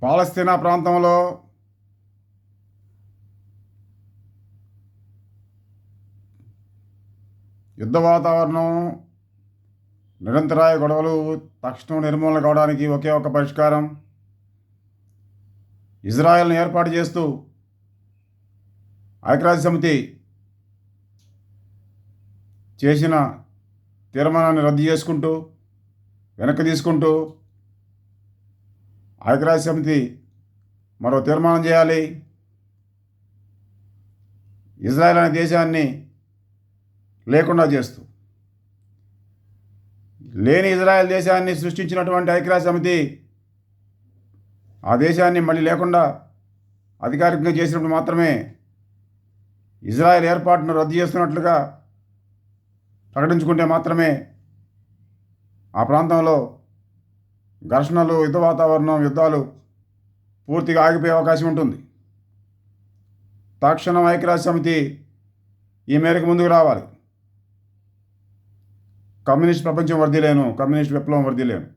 పాలస్తీనా ప్రాంతంలో యుద్ధ వాతావరణం, నిరంతరాయ గొడవలు తక్షణం నిర్మూలన కావడానికి ఒకే ఒక పరిష్కారం ఇజ్రాయెల్ను ఏర్పాటు చేస్తూ ఐక్యరాజ్య సమితి చేసిన తీర్మానాన్ని రద్దు చేసుకుంటూ వెనక్కి తీసుకుంటూ ఐక్యరాజ్య సమితి మరో తీర్మానం చేయాలి. ఇజ్రాయెల్ అనే దేశాన్ని లేకుండా చేస్తూ లేని ఇజ్రాయెల్ దేశాన్ని సృష్టించినటువంటి ఐక్యరాజ్య సమితి ఆ దేశాన్ని మళ్ళీ లేకుండా అధికారికంగా చేసినప్పుడు మాత్రమే ఇజ్రాయెల్ ఏర్పాటును రద్దు చేస్తున్నట్లుగా ప్రకటించుకుంటే మాత్రమే ఆ ప్రాంతంలో ఘర్షణలు, యుద్ధ వాతావరణం, యుద్ధాలు పూర్తిగా ఆగిపోయే అవకాశం ఉంటుంది. తక్షణం ఐక్యరాజ్య సమితి ఈ మేరకు ముందుకు రావాలి. కమ్యూనిస్ట్ ప్రపంచం వర్ధిల్లేను, కమ్యూనిస్ట్ విప్లవం వర్ధిల్లేను.